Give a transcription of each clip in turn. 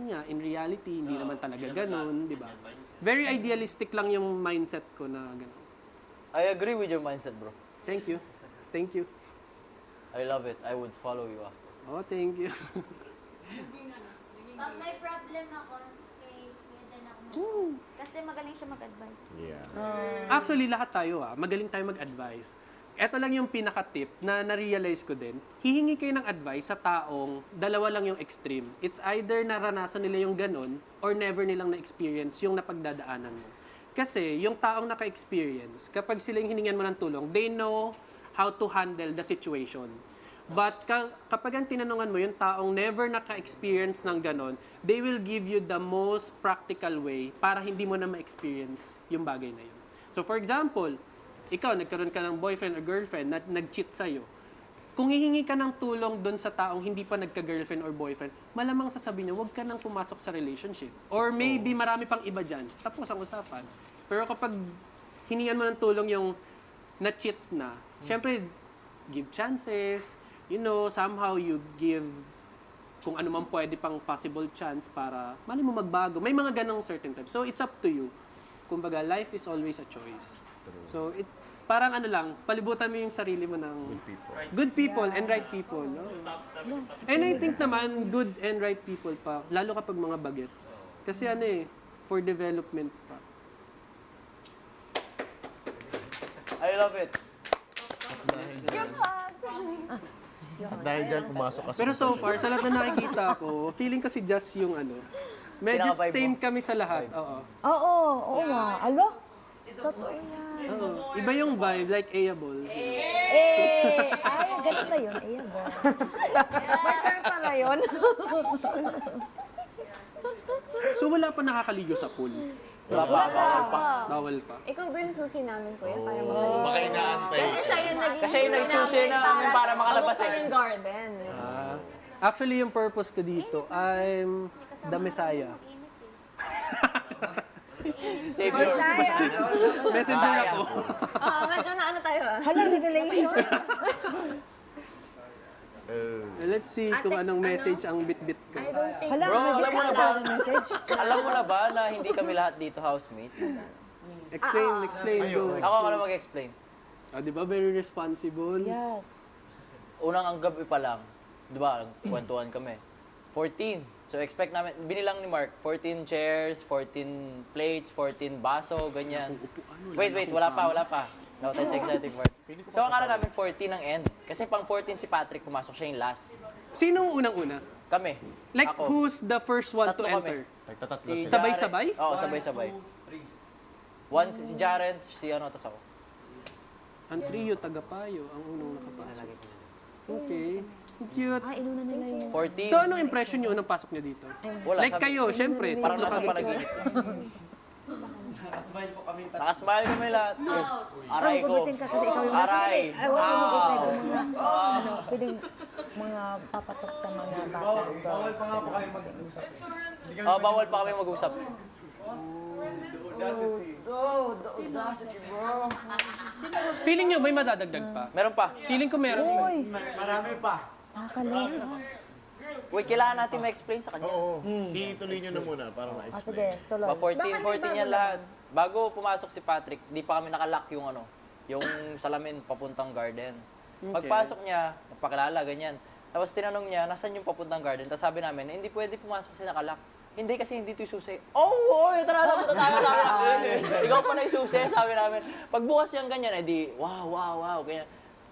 nga, in reality, hindi naman talaga ganun, di ba? Very idealistic lang yung mindset ko na ganun. I agree with your mindset, bro. Thank you. Thank you. I love it. I would follow you after. Oh, thank you. Pag may problem ako, kay Dan ako kasi magaling siya mag-advise. Yeah. Actually, lahat tayo magaling tayo mag-advise. Ito lang yung pinaka-tip na na-realize ko din. Hihingi kayo ng advice sa taong dalawa lang yung extreme. It's either naranasan nila yung ganun or never nilang na-experience yung napagdadaanan mo. Kasi yung taong naka-experience, kapag sila yung hiningan mo ng tulong, they know how to handle the situation. But kapag ang tinanungan mo yung taong never naka-experience ng ganon, they will give you the most practical way para hindi mo na ma-experience yung bagay na yun. So for example, ikaw nagkaroon ka ng boyfriend or girlfriend na nag-cheat sa'yo. Kung hihingi ka ng tulong doon sa taong hindi pa nagka-girlfriend or boyfriend, malamang sasabihin niya, huwag ka nang pumasok sa relationship. Or maybe marami pang iba dyan. Tapos ang usapan. Pero kapag hiningan mo ng tulong yung na-cheat na, syempre, give chances, somehow you give kung ano man pwede pang possible chance para mali mo magbago. May mga ganong certain times. So, it's up to you. Kumbaga, life is always a choice. So, parang palibutan mo yung sarili mo ng good people and right people. No? And I think naman, good and right people pa, lalo kapag mga bagets. Kasi for development pa. I love it. At dahil dyan, pumasok ka sa Pero so far, sa lahat na nakikita ko, feeling ko si Just yung medyo Pinaka-vibe same mo? kami sa lahat. Oo. Oo nga. Alo? Totoo yan. Oo. Iba yung vibe, like Ayable. Ay, ganun na yun. Ayan ba? May term pala yun. So wala pa nakakaligo sa pool. Wala pa. Bawal pa. Ikaw ba yung susi namin, kuya, para magaling? Baka inaantay. Kasi siya yung naging Kasi yung nagsusi namin para makalabas mabukin eh. yung garden. Actually, yung purpose ko dito, I'm the Messiah. Savior. Messenger ako. Medyo na ano tayo Hala, revelation. Let's see kung anong message ang bit-bit ko. Hala, Bro, alam mo na ba? message. Alam mo na ba na hindi kami lahat dito housemate? Explain, go. Ako na mag-explain. Di ba, very responsible? Yes. Unang ang gabi pa lang, di ba, kwentuhan kami. 14. So expect namin, binilang ni Mark, 14 chairs, 14 plates, 14 baso, ganyan. Wait, wala pa. No, that's the exciting part. So akala namin 14 ang end. Kasi pang 14 si Patrick, pumasok siya yung last. Sinong unang-una? Kami. Like, Ako. who's the first one to Tatlo kami. enter? Nagtatatlo Si sila. Sabay-sabay? Jaren- Oo, sabay-sabay. One si Jaren, si tapos ako. Ang trio, tagapayo, ang unang nakapasok. Okay. Cute. Ah, inuna nila yun. 14. So, anong impression nyo unang pasok nyo dito? Wala, Like sabi- kayo, syempre. Parang tatlo nasa kami. panaginip. Nakasmile kami lahat. Aray ko. Gugutin ka kasi ikaw yung Aray. Ay, wala mo mga, pwedeng mga papatok sa mga bata. Bawal pa nga po kayo mag-usap. Bawal pa kami mag-usap. Feeling nyo, may madadagdag pa? Meron pa. Feeling ko meron. Uy! Marami pa. Nakakaloka. Wait, kailangan natin ma-explain sa kanya. Oo. Ituloy nyo na muna para Ah, ma-explain. sige, tuloy. 14 yan lahat. Bago pumasok si Patrick, di pa kami nakalock yung yung salamin papuntang garden. Pagpasok niya, napakilala, ganyan. Tapos tinanong niya, nasan yung papuntang garden? Tapos sabi namin, hindi pwede pumasok kasi nakalock. Hindi kasi hindi ito yung susi. Oh, tara, sabi namin. Ikaw pa na yung susi, sabi namin. Pagbukas yung ganyan, edi, wow, ganyan.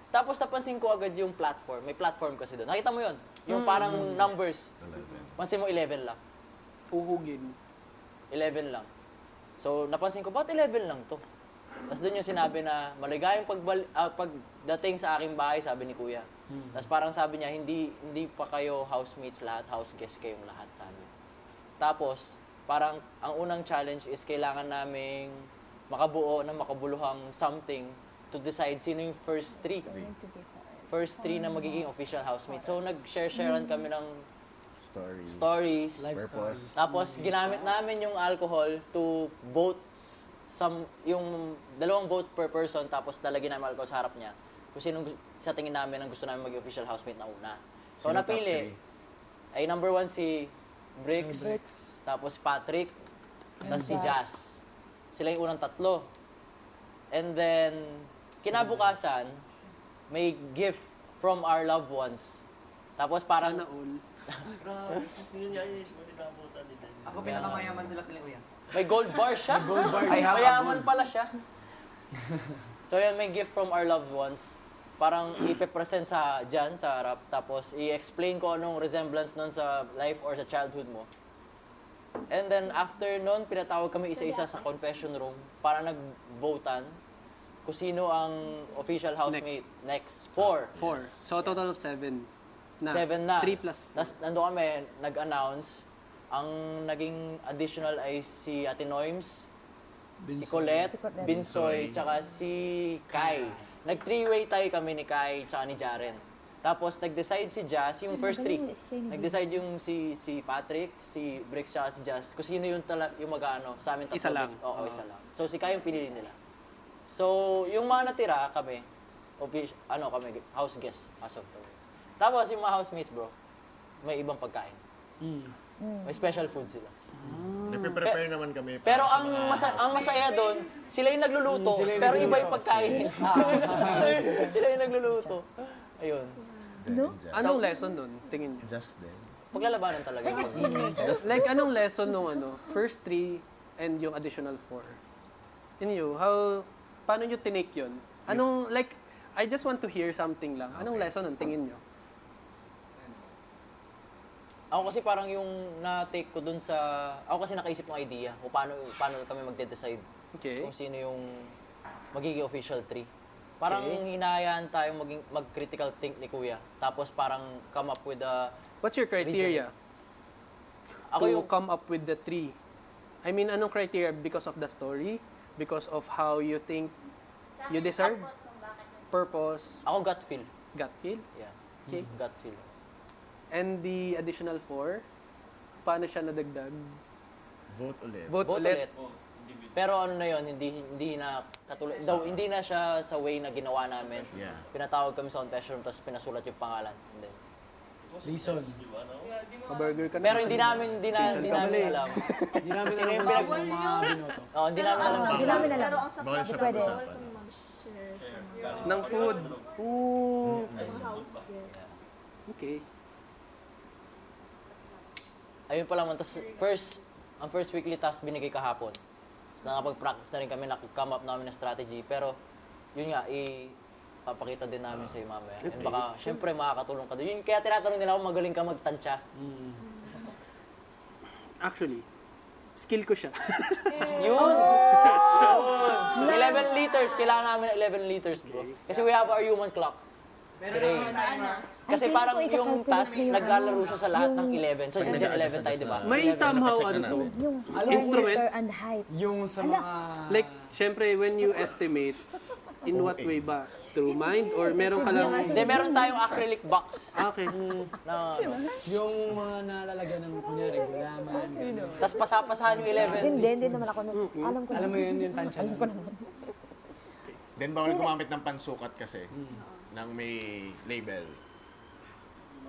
Tapos napansin ko agad yung platform. May platform kasi doon. Nakita mo yun? Yung parang numbers. Pansin mo, 11 lang. Uhugin. 11 lang. So, napansin ko, ba't 11 lang to? Tapos doon yung sinabi na, maligayang pagdating sa aking bahay, sabi ni Kuya. Tapos parang sabi niya, hindi pa kayo housemates lahat, house guests kayong lahat, sabi. Tapos, parang ang unang challenge is kailangan naming makabuo ng makabuluhang something to decide sino yung first three. First three na magiging official housemates. So, nag-share-sharean kami ng stories. Purpose. Tapos, ginamit namin yung alcohol to vote yung dalawang vote per person, tapos talagyan namin alcohol sa harap niya. Kung sino sa tingin namin ang gusto namin maging official housemate na una. So, Sino top napili ay number 1 si Bricks, tapos si Patrick, tapos si Jazz. Sila yung unang tatlo. And then, kinabukasan, may gift from our loved ones. Tapos parang, Sana all. Ako pinakamayaman sila kay Kuya. may gold bar siya. Mayaman pala siya. So yan, may gift from our loved ones. Parang ipe-present dyan sa harap. Tapos i-explain ko anong resemblance nun sa life or sa childhood mo. And then after nun, pinatawag kami isa-isa sa confession room para nag-votan kung sino ang official housemate. Next. Four. 4. So, total of 7. Seven na. 3 plus. Tapos nando kami, nag-announce. Ang naging additional ay si Ate Noims, si Colette, Binsoy, tsaka si Kai. Nag-three-way tie kami ni Kai tsaka ni Jaren. Tapos nag-decide si Jazz, yung first three. Nag-decide yung si Patrick, si Bricks, tsaka si Jazz. Kung sino yung mag-ano, sa amin tatlo. Isa lang. Oo, isa lang. So si Kai yung pinili nila. So, yung mga natira kami, kami, house guests as of the way. Tapos yung mga housemates, bro, may ibang pagkain. May special food sila. Nagpe-prepare naman kami. Pero para sa ang mga- ang masaya doon, sila yung nagluluto, pero iba yung pagkain nila. Sila yung nagluluto. Ayun. Anong lesson nun, tingin niyo? Just then. Paglalabanan talaga yun. Like, anong lesson nung first 3 and yung additional 4? In you, paano nyo tinake yun? Anong, like, I just want to hear something lang. Anong lesson nun, tingin nyo? Ako kasi parang yung na-take ko dun sa... Ako kasi nakaisip ng idea kung paano kami magde-decide Okay. kung sino yung magiging official 3. Parang hinahayaan tayong mag-critical think ni Kuya. Tapos parang come up with a... What's your criteria Ako to yung... come up with the 3? I mean, anong criteria? Because of the story? Because of how you think Sa you akin, deserve? tapos kung bakit Purpose? Ako gut feel. Gut feel? Yeah. Okay. Gut feel. And the additional 4? Paano siya nadagdag? Vote ulit. Vote Vote ulit. ulit. Pero ano na yon, hindi na katulad daw, hindi na siya sa way na ginawa namin. Yeah. Pinatawag kami sa confession room tapos pinasulat yung pangalan. And then, Reason. Ma-burger ka na. pero hindi namin alam. Hindi namin Sino alam yung kung pinag- sino mga binoto. Oh, hindi namin alam Hindi sino. namin alam. Pero ang sa Bawal siya Pwede. pag-usapan. mag-share sa mga Ng food. Ooh. house guests. Okay. Ayun pa lang, tapos ang first weekly task binigay kahapon. Tapos nakapag-practice na rin kami, come up namin ng strategy. Pero yun nga, papakita din namin sa iyo mamaya. And baka, syempre, makakatulong ka doon. Yun, kaya tinatanong nila kung magaling ka magtansya. Actually, skill ko siya. Yun! 11 liters. Kailangan namin ng 11 liters, bro. Kasi we have our human clock. Si Ray. Kasi Ay, parang feeling ko yung ikakalculate task, mo yung naglalaro ano, siya sa lahat ng yung- 11. So, dyan 11 tayo, di ba? May somehow, ano to, Yung Instrument? meter and height. Yung sa mga... like, syempre, when you estimate, in what way ba? Through mind? Or meron ka lang... Hindi, meron tayong acrylic box Okay. na Yung mga nalalagyan ng kunyari, gulaman. ganun. tapos pasapasahan yung 11. Hindi naman ako. Alam ko Alam mo yun, yung tansya Alam lang. ko naman. Then bawal gumamit ng pansukat kasi. Nang may label.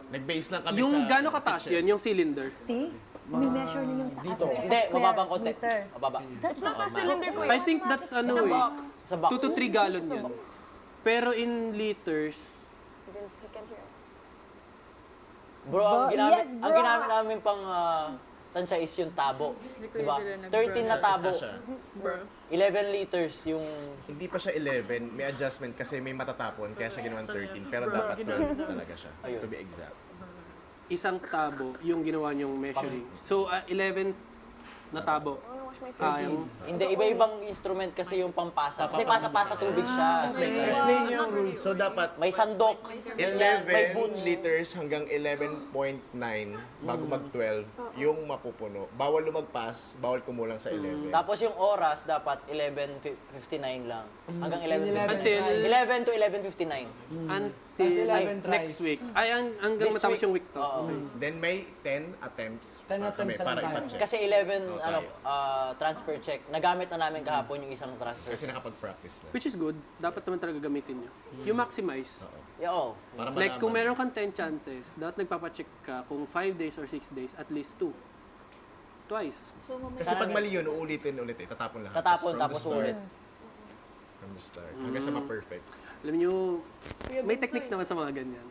Nag-base lang kami Yung sa... gano'ng kataas yun, yung cylinder. See? May-measure niyo yung taas. Dito. Hindi, mababang konti. Meters. Mababa. That's not I think that's ano eh. Sa box. 2 to 3 gallon yun. Pero in liters, Bro, ang ginamit, yes, bro. ang ginamit namin pang tansya is yung tabo. Di ba? 13 na tabo. Isa siya. 11 liters yung... Hindi pa siya 11, may adjustment kasi may matatapon, kaya siya ginawan 13. Pero dapat 12 talaga siya, Ayun. to be exact. isang tabo yung ginawa niyong measuring. So, 11 na tabo. Yung Hindi, iba-ibang instrument kasi yung pampasa. Kasi pasa-pasa tubig siya. Explain niyo yung rules. So dapat May sandok. May 11 boots. liters hanggang 11.9 bago mag-12 yung mapupuno. Bawal lumagpas, bawal kumulang sa 11. Tapos yung oras dapat 11:59 lang. Hanggang 11:59. Until 11 to 11:59. Tas until 11 tries. next week. Ay, hanggang This matapos week. yung week to. Oo. Okay. Then may 10 attempts 10 pa attempts kami para lang tayo. ipacheck. Kasi 11 Okay. transfer check. Nagamit na namin kahapon yung isang transfer. Kasi nakapag-practice na. Which is good. Dapat naman talaga gamitin nyo. You maximize. Yeah, oh. Para Like, kung malaman. meron kang 10 chances, dapat nagpapacheck ka kung 5 days or 6 days, at least 2. twice. So, mamaya. Kasi pag mali yun, uulitin ulit eh. Tatapon lahat. Tatapon, From the tapos start. ulit. From the start. Hanggang sa ma-perfect. Alam nyo, may technique naman sa mga ganyan.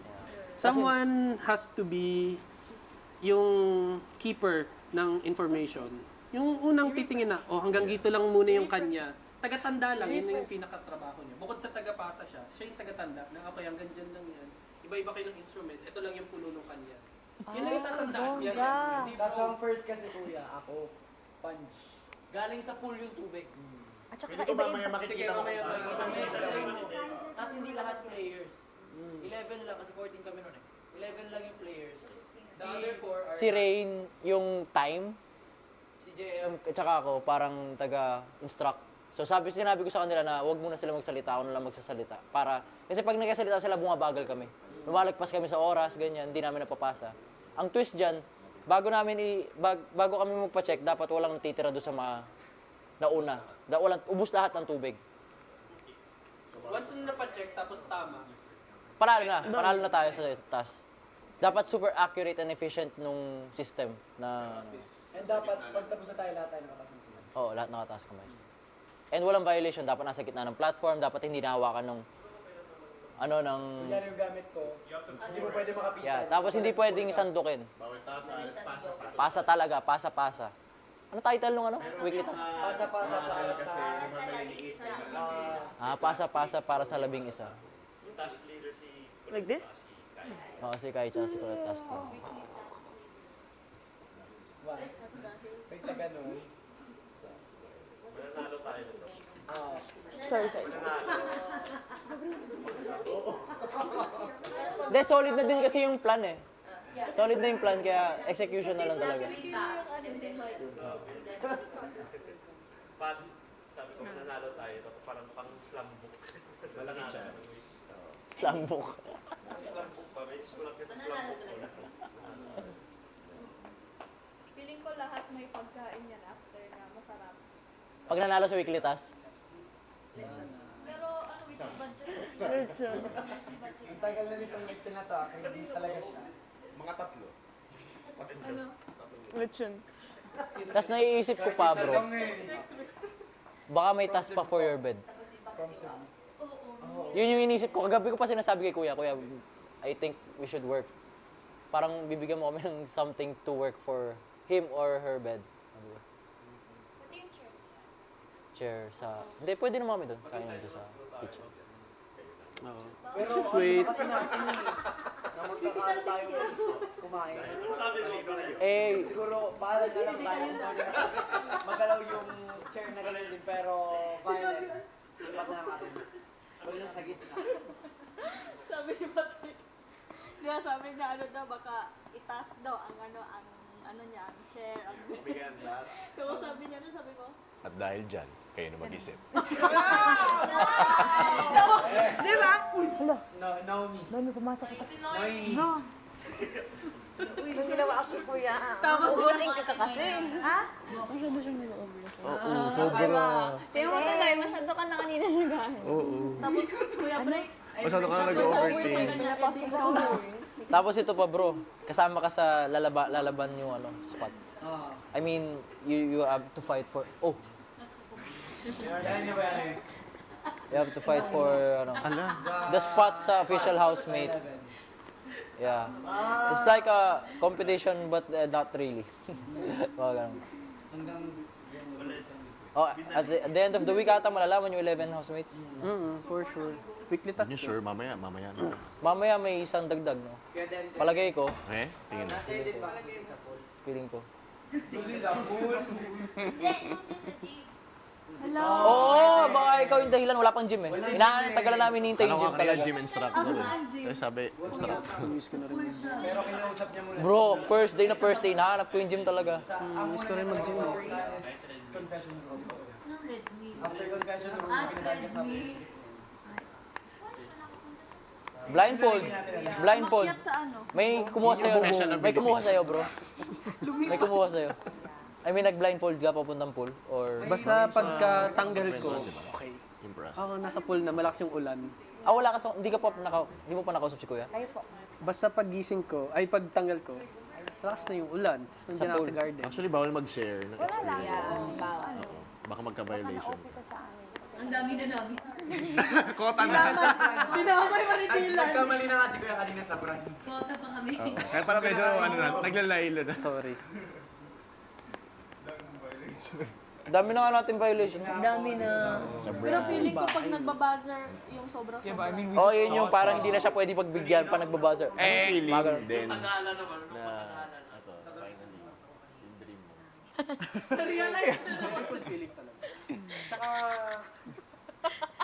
Someone has to be yung keeper ng information. Yung unang titingin na, hanggang dito lang muna yung kanya. Tagatanda lang, yun yung pinakatrabaho niya. Bukod sa tagapasa siya, siya yung tagatanda na okay, hanggang dyan lang yan. Iba-iba kayo ng instruments, ito lang yung puno ng kanya. Yun lang yung tatandaan niya. Tapos ang first kasi kuya, ako, sponge. Galing sa pool yung tubig. At saka Pwede ko ba iba-iba. mamaya makikita mo? Tapos hindi lahat players. 11 lang kasi 14 kami noon eh. 11 lang yung players. Si Rain yung time. Si JM at saka ako parang taga-instruct. So sinabi ko sa kanila na wag muna sila magsalita, ako na lang magsasalita. Kasi pag nagsasalita sila, bumabagal kami. Lumalagpas kami sa oras, ganyan, hindi namin napapasa. Ang twist dyan, bago kami magpa-check, dapat walang natitira doon sa mga nauna. Ubus lahat ng tubig. Once na napacheck, tapos tama. Panalo na tayo sa task. Dapat super accurate and efficient nung system na And dapat pagtapos na tayo lahat tayo nakatas ng kuya. Oo, lahat nakataas kamay. And walang violation, dapat nasa gitna ng platform, dapat hindi nahawakan ng Kunyari yung gamit ko, hindi mo pwede makapitan. yeah, tapos hindi pwedeng sandukin. Bawal tatal, pasa-pasa. Pasa talaga, pasa-pasa. Ano title nung weekly task? Pasa-pasa para Kasi sa... yung mga maliliit na Pasa-pasa para sa 11 isa. Like this? Oo, si Kai tsaka si Kuya Task. May taga nun. Sorry. Hindi, solid na din kasi yung plan eh. Solid na yung plan, kaya execution na lang talaga. Pag sabi ko nanalo tayo, tapos parang pang slam book. malaki chance. Slam book. Slam book pa, may kulang kasi slam book. Feeling ko lahat may pagkain yan after na masarap. Pag nanalo sa weekly task, Pero ano, with budget? Ang tagal na nitong lecture na to, kaya hindi talaga siya. Mga tatlo. Lechon. tas naiisip ko pa bro, baka may task pa for your bed. Yun yung inisip ko. Kagabi ko pa sinasabi kay Kuya, I think we should work. Parang bibigyan mo kami ng something to work for him or her bed. Chair sa... Hindi, pwede naman kami doon. Kaya naman doon sa kitchen. Oo. Pero Just wait. kasi natin na magkakaano tayo kumain. Eh, Siguro, bahala na lang tayo kung pwede kasi magalaw yung chair na gano'n din, pero violet, lipat na lang natin. Pwede na sa gitna. Sabi ni Patrick. Diba, sabi niya ano daw, baka itask daw ang ano niya, ang chair, ang Kaya sabi niya doon, sabi ko, At dahil dyan, kayo na mag-isip. Di ba? Hala, No, Naomi. Noemi, pumasok ka sa... Noemi. Nung ginawa ako, kuya. Ubuting ka kasi. Ha? Masyado siyang nag-over. Oo, sobra. Tingnan mo talaga, masyado ka na kanina nagahin. Oo. Tapos, Kuya Break, Masyado ka na nag-overthink. Pinapasok ako. tapos ito pa bro, kasama ka sa lalaban yung spot. I mean, you have to fight for... Oh! Yan niyo ba yan? You have to fight for the spot sa official housemate. Yeah. It's like a competition but not really. Mga ganun. Hanggang... Oh, at the end of the week ata malalaman yung 11 housemates. For sure. Weekly task. Yun, sure, mamaya na. Mamaya may isang dagdag, no? Kaya din, Palagay ko, Tingin mo. nasa edit ba kasi sa pool? feeling ko. Susi sa pool. Hindi, susi sa gym. Oo, baka ikaw yung dahilan, wala pang gym eh. Tagalan namin hinihintay yung Ano gym ka kaya talaga. gym instructor? Kasi sabi, instructor. Miss ko na rin. Pero kinausap niya muna. Bro, first day, nahanap ko yung gym talaga. Ang Miss ko rin mag-gym is confession room. Nang red meat. After confession room, At pinadaan red sa meat. Wala siya nakapunta sa... Blindfold. sa ano? May kumuha sa'yo, bro. May kumuha sa'yo. I mean, nag-blindfold ka papuntang pool? Or... Basta pagkatanggal ko, okay. Impressed. Ako, nasa pool na, malakas yung ulan. wala ka, hindi mo pa nakausap si Kuya? Kayo po. Basta paggising ko, ay pagtanggal ko, lakas na yung ulan. Tapos nandiyan ako sa garden. Actually, bawal mag-share ng Wala lang. experience. Bawal. Oo. Baka magka-violation. Okay ka sa amin. Ang dami na namin. Kota na. Dinamay Maritilan. Nagkamali na kasi kuya kanina sa brand. Kota pa kami. Kaya parang medyo, naglalaylo na. Sorry. Dami na nga natin violation. Ang dami na. Pero feeling ko pag nagbabuzzer, yung sobrang-sobra. Oh, yun yung parang hindi na siya pwede pagbigyan pa nagbabuzzer. Feeling Mga- din Pag-aala naman, na, ito, finally, yung dream mo. Very fulfilling talaga. Tsaka,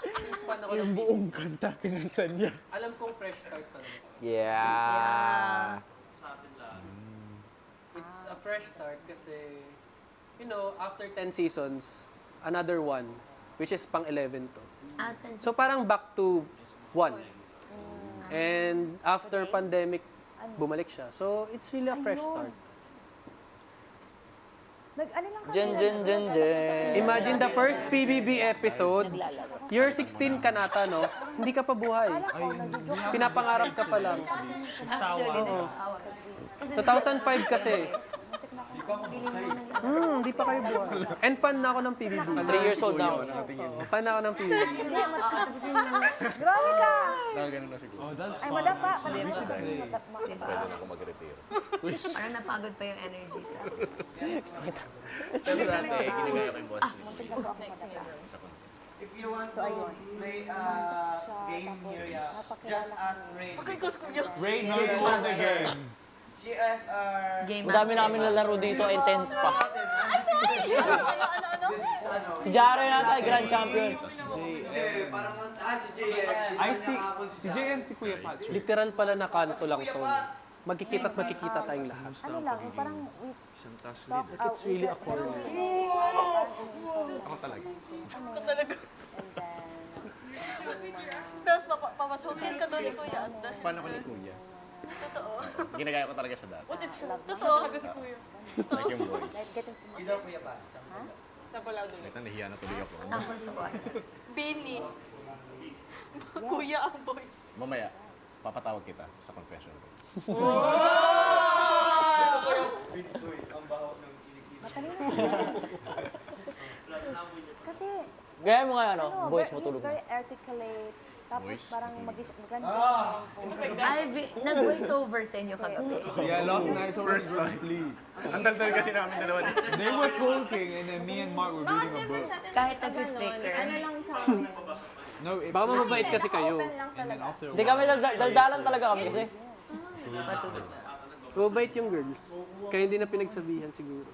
since fan ako ng buong kanta, kinanta niya. alam kong fresh start talaga. Yeah. sa atin lahat. It's a fresh start kasi, you know, after 10 seasons, another one, which is pang 11 to. So parang back to 1. And after pandemic, bumalik siya. So it's really a fresh start. Nag-ano lang kami. Jen. Imagine the first PBB episode, you're 16 ka nata, no? Hindi ka pa buhay. Pinapangarap ka pa lang. Actually, next hour. 2005 kasi. Hindi pa kayo buhay. And fan na ako ng PBB. 3 years old na ako. Fan na ako ng PBB. Tapos yung Grabe ka! Nakaganon na siguro. Ay, madapa. Pwede na ako mag-retiro. parang napagod pa yung energy sa... Pero dati, ginagaya ko yung boss. If you want to play a game here, just ask Ray. Ray knows all the games. She asked our... Game Madami namin lalaro dito, intense pa. Si Jaro yata, grand champion. Parang si Jay. I see, si JM, si Kuya Patrick. Literal pala na kanto lang to. Magkikita at magkikita tayong lahat. Ano lang, parang we Isang task talk leader. out. It's really a corner. Ako talaga. And then, Tapos papasukin ka doon ni Kuya Anda. Paano ko ni Kuya? Totoo. Ginagaya ko talaga siya dati. Totoo. Like yung voice. getting Ikaw kuya pa. Like nahihiya na tuloy ako. Sample sa buwan. Bini. Kuya ang voice. Mamaya, papatawag kita sa confession room. matalino siya. Kasi, Gaya mo nga ano, voice mo he's tulog na. very articulate. Tapos Voice, parang matulog. maganda siya. Ay, nag-voice over sa inyo kagabi. Yeah, last night I was asleep. Ang daldal kasi namin dalawa ni. They were talking and then me and Mark were reading a book. Kahit nag-flicker. No, it Baka mababait kasi kayo. and then after a Hindi kami, daldalan talaga kami kasi. Matulog na. Mababait yung girls. Kaya hindi na pinagsabihan siguro.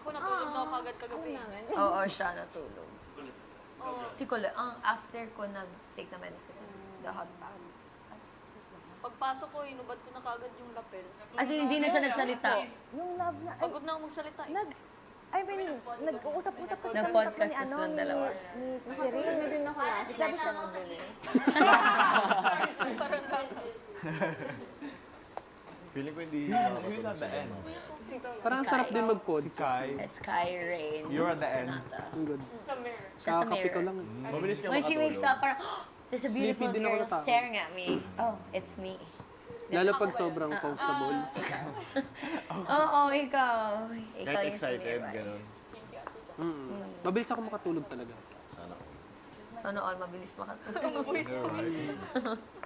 Ako natulog na ako kagad kagabi. Oo, siya natulog. Si Kule, after ko nag-take na medicine, the hot pack. Pagpasok ko, inubad ko na kagad yung lapel. As in, hindi na siya nagsalita. Yung love na, ay, Pagod na ako magsalita. nag-uusap-usap kasi Nag-podcast kami na silang dalawa. ni Shereen. Din ako last. Sabi siya, Feeling ko hindi Who's at the end? Parang Si sarap Kai. din mag-podcast. Kai. It's Kai Rain. You're at the end. Sonata. Ang good. Sa mirror. Siya sa Kakakape ko mirror. lang. Mabilis ka When she wakes makatulog. up, parang, there's a beautiful Sleepy din ako girl natawag. staring at me. Oh, it's me. Lalo pag sobrang comfortable. Oo, ikaw. Ikaw Kahit yung sa excited, mirror. gano'n. Mabilis ako makatulog talaga. Sana all. Sana all mabilis makatulog.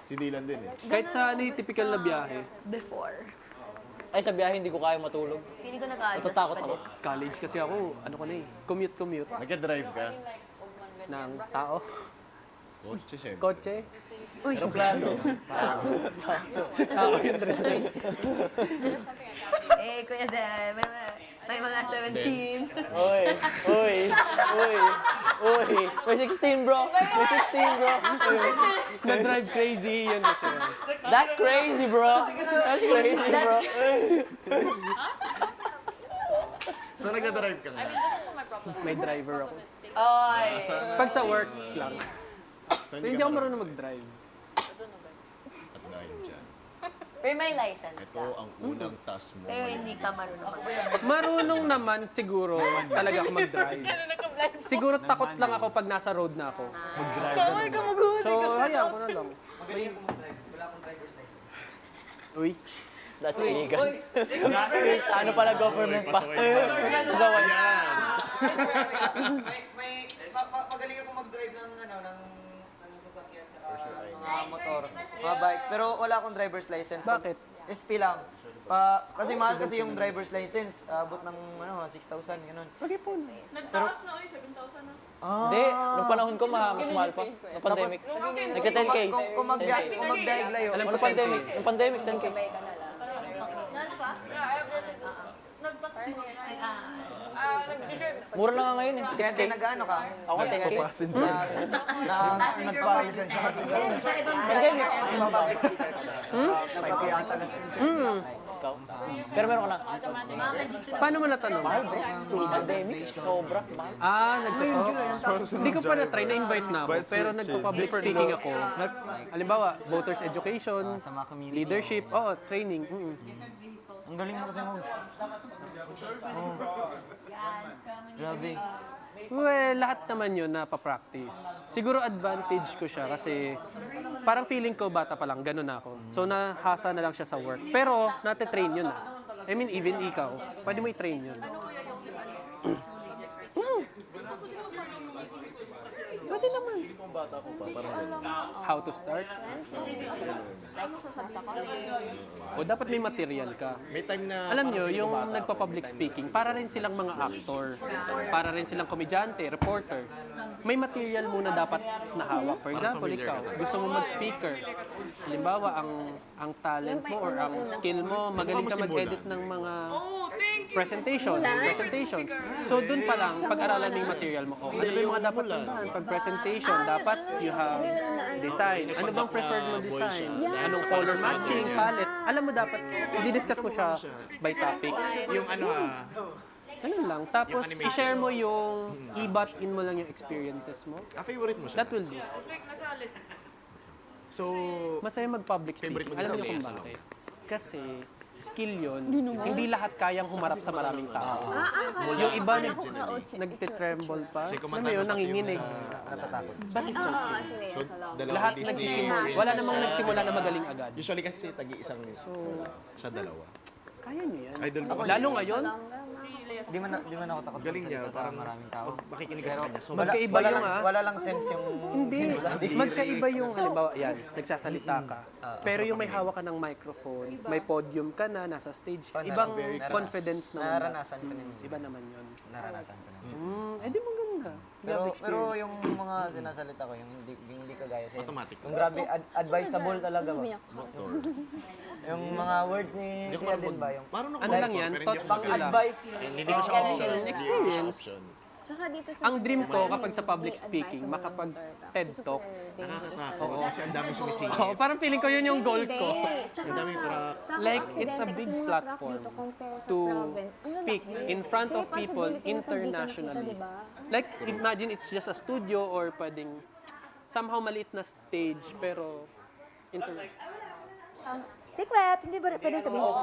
Si Dylan din eh. Kahit sa typical na biyahe, Before. Ay, sa biyahe hindi ko kaya matulog. Feeling ko nag-adjust Natatakot pa ako. din. college kasi ako, ano ko na eh, commute Nagka-drive ka? ng tao, Kotse, syempre. kotse. Uy, Aeroplano. Tao yun rin. Kuya Dan, may mga 17. Uy. May 16 bro. May 16 bro. Na-drive crazy, yun kasi. That's crazy bro. That's crazy bro. So nagka-drive ka nga? May driver ako. Oy. Pag sa work lang. So Hindi ako marunong mag-drive. At dahil dyan, Pero may license ito ka. ang unang task mo. Pero hindi ka marunong mag Marunong naman siguro talaga ako mag-drive. Siguro takot lang ako pag nasa road na ako. So, hayaan ko na lang. Magaling po mag-drive. Wala akong driver's license. Uy, That's illegal. Sa ano pala government pa? Sa wala. Magaling ako mag-drive ng sasakyan tsaka mga motor, mga bikes. Pero wala akong driver's license. Bakit? SP lang. Kasi mahal kasi yung driver's license. Abot ng 6,000, ganun. Nagtaas na, 7,000 na. Hindi, nung panahon ko mas mahal pa. Nung pandemic. Nagka-10K. Kung mag-drive layo. Nung pandemic. Nung pandemic, 10K. Ano ka? Nag-vaccine na yun. Mura na nga ngayon eh. 6K. Kaya nag-ano ka? Ako 10K. Nagpa-license siya. Pandemic. 5K ata na siya. Ikaw. Pero meron ka na. Paano mo natanong? Pandemic. Sobra. Hindi ko pa na-try, na-invite na ako. Pero nagpa-public speaking ako. Halimbawa, voters education, Sa mga community. leadership, training. Ang galing mo kasi mo. Grabe. Well, lahat naman yun napapractice. Siguro advantage ko siya kasi parang feeling ko bata pa lang, ganun ako. So nahasa na lang siya sa work. Pero nate-train yun ah. I mean, even ikaw, pwede mo i-train yun. Pwede naman. How to start? O dapat may material ka. May time na... Alam nyo, yung nagpa-public speaking, para rin silang mga actor, para rin silang komedyante, reporter. May material muna dapat nahawak. For example, ikaw, gusto mo mag-speaker. Halimbawa, ang talent mo or ang skill mo, magaling ka mag-edit ng mga presentations. So, dun pa lang, pag-aralan mo yung material mo. Ano ba yung mga dapat tandaan? Pag presentation, dapat you have design. Ano bang preferred mo design? Anong color matching, palette? Alam mo dapat, i-discuss mo siya by topic. Yung Ano lang. Tapos, i-share mo yung, i-butt-in mo lang yung experiences mo. favorite mo siya. That will do. So, Masaya mag-public Favorite speaking. mo Alam din niyo sa kung Lea bakit? Kasi, skill yun. Hindi lahat kayang humarap sa maraming tao. Yung iba nagtitremble pa. Alam mo yun, nanginginig. But it's okay. so Lahat nagsisimula. Wala namang nagsimula na magaling agad. Usually kasi tagi-isang sa dalawa. Kaya niyo yan. Idol mo. Lalo ngayon, Di man ako takot Galing niya, magsalita sa parang maraming tao. makikinig ka sa kanya. So, magkaiba yung Wala lang sense yung Hindi. sinasabi. Magkaiba yung, halimbawa, yan, nagsasalita ka. Pero yung may hawak ka ng microphone, may podium ka na, nasa stage. Ibang confidence naman. Naranasan ko din. Iba naman yun. Naranasan ko din. Di maganda. You have Pero experience. yung mga sinasalita ko, yung hindi kagaya sa'yo. Automatic. Yung grabe, advisable talaga ba? motor. Yung mga words ni Kuya din ba? Yung Parang Ano lang yan, thoughts nyo lang. advice. Hindi ko siya option. Experience. Tsaka dito sa Ang dream ko kapag sa public speaking, makapag-TED Talk. Nakakatakot kasi ang dami sumisingit. Oo, parang feeling ko yun yung goal ko. Tsaka, Ang dami track. Like, it's a big platform to speak in front of people internationally. Like, imagine it's just a studio or pwedeng somehow maliit na stage, pero international. Secret, hindi ba pwede sabihin?